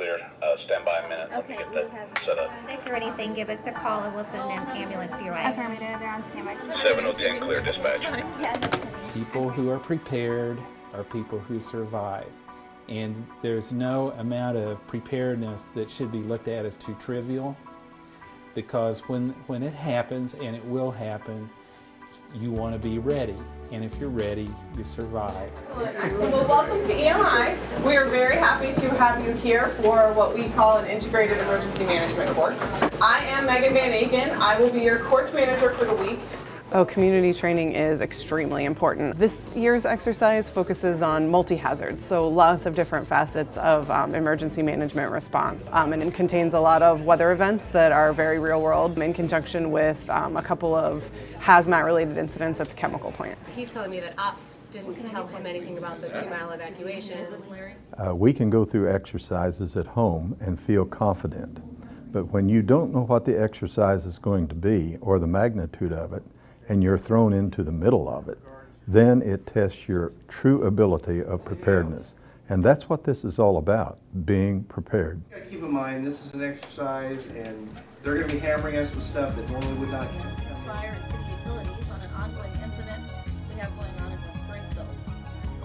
clear. Stand by a minute. Let me get that set up. If there's anything, give us a call and we'll send an ambulance to your way. Affirmative, they're on standby. 7010, clear dispatch. People who are prepared are people who survive. And there's no amount of preparedness that should be looked at as too trivial, because when it happens, and it will happen, you want to be ready. And if you're ready, you survive. Well, welcome to EMI. We are very happy to have you here for what we call an integrated emergency management course. I am Megan Van Aken. I will be your course manager for the week. Oh, community training is extremely important. This year's exercise focuses on multi-hazards, so lots of different facets of emergency management response. And it contains a lot of weather events that are very real world in conjunction with a couple of hazmat related incidents at the chemical plant. He's telling me that ops didn't tell him anything about the 2-mile evacuation. Is this Larry? We can go through exercises at home and feel confident, but when you don't know what the exercise is going to be or the magnitude of it, and you're thrown into the middle of it, then it tests your true ability of preparedness. And that's what this is all about, being prepared. You gotta keep in mind, this is an exercise, and they're gonna be hammering us with stuff that normally would not count. Fire and city utilities on an ongoing incident we have going on in West Springfield.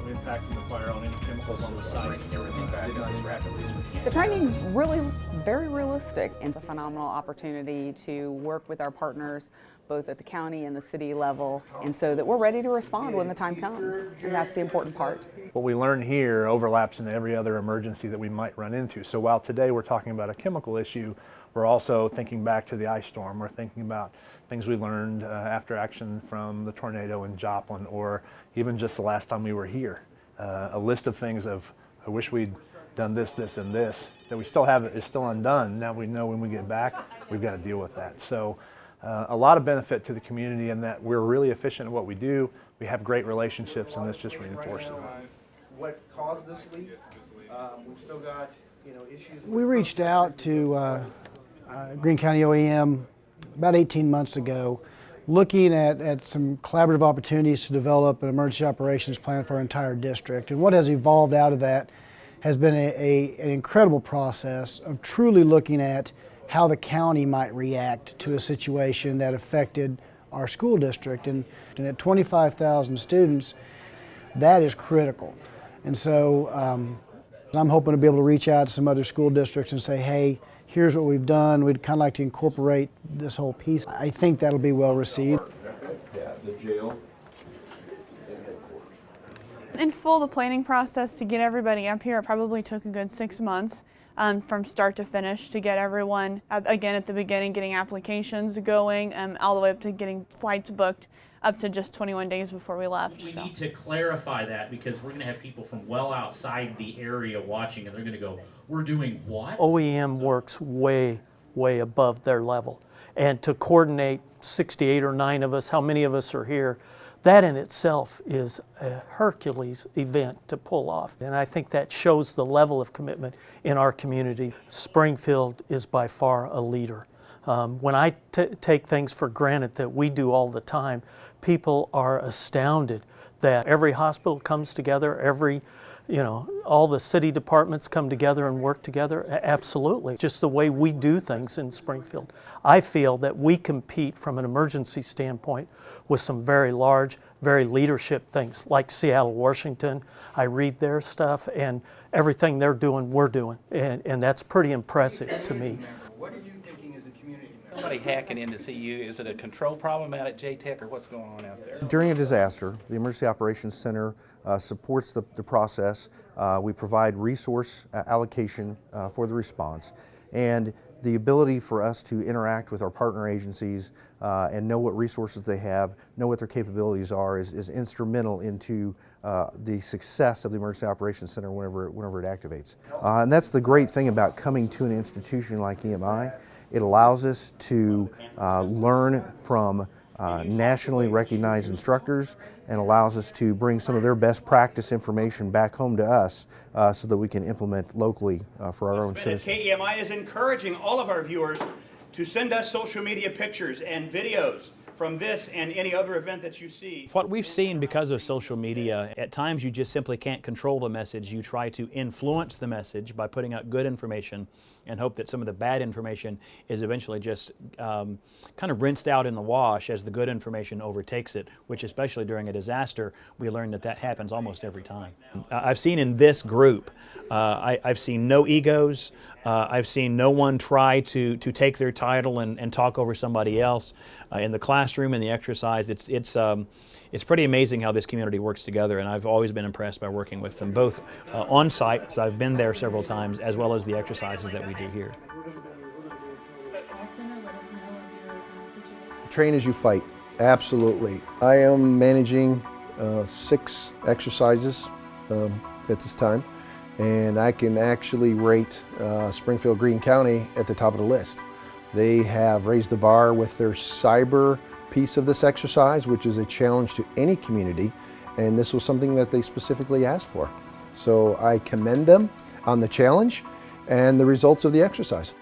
Impacting the fire on any chemicals on the site. Bringing everything back up as rapidly as we can. The training's really very realistic. It's a phenomenal opportunity to work with our partners both at the county and the city level, and so that we're ready to respond when the time comes, and that's the important part. What we learn here overlaps into every other emergency that we might run into. So while today we're talking about a chemical issue, we're also thinking back to the ice storm. We're thinking about things we learned after action from the tornado in Joplin, or even just the last time we were here. A list of things of, I wish we'd done this, this, and this, that we still have is still undone. Now we know when we get back, we've got to deal with that. So a lot of benefit to the community in that we're really efficient at what we do. We have great relationships, and this just reinforces it. What caused this leak? We've still got, issues. We reached out to Greene County OEM about 18 months ago, looking at some collaborative opportunities to develop an emergency operations plan for our entire district. And what has evolved out of that has been an incredible process of truly looking at how the county might react to a situation that affected our school district. And at 25,000 students, that is critical. And so I'm hoping to be able to reach out to some other school districts and say, hey, here's what we've done. We'd kind of like to incorporate this whole piece. I think that'll be well received. Yeah, the jail. In full, the planning process to get everybody up here, it probably took a good 6 months. From start to finish to get everyone, again at the beginning, getting applications going, all the way up to getting flights booked, up to just 21 days before we left. We need to clarify that, because we're going to have people from well outside the area watching, and they're going to go, we're doing what? OEM works way, way above their level. And to coordinate 68 or 9 of us, how many of us are here, that in itself is a Hercules event to pull off. And I think that shows the level of commitment in our community. Springfield is by far a leader. When I take things for granted that we do all the time, people are astounded that every hospital comes together, all the city departments come together and work together. Absolutely. Just the way we do things in Springfield. I feel that we compete from an emergency standpoint with some very large, very leadership things like Seattle, Washington. I read their stuff, and everything they're doing, we're doing. And that's pretty impressive to me. What are you thinking as a community? Somebody hacking in to see you, is it a control problem out at JTech, or what's going on out there? During a disaster, the Emergency Operations Center supports the process. We provide resource allocation for the response, and the ability for us to interact with our partner agencies and know what resources they have, know what their capabilities are, is instrumental into the success of the Emergency Operations Center whenever it activates. And that's the great thing about coming to an institution like EMI. It allows us to learn from nationally recognized instructors, and allows us to bring some of their best practice information back home to us so that we can implement locally for our own citizens. KEMI is encouraging all of our viewers to send us social media pictures and videos from this and any other event that you see. What we've seen because of social media, at times you just simply can't control the message. You try to influence the message by putting out good information and hope that some of the bad information is eventually just kind of rinsed out in the wash as the good information overtakes it, which especially during a disaster, we learn that that happens almost every time. I've seen in this group, I've seen no egos. I've seen no one try to take their title and talk over somebody else. In the classroom and the exercise, it's pretty amazing how this community works together, and I've always been impressed by working with them, both on site, because I've been there several times, as well as the exercises that we do here. Train as you fight, absolutely. I am managing 6 exercises at this time, and I can actually rate Springfield, Greene County at the top of the list. They have raised the bar with their cyber piece of this exercise, which is a challenge to any community, and this was something that they specifically asked for. So I commend them on the challenge and the results of the exercise.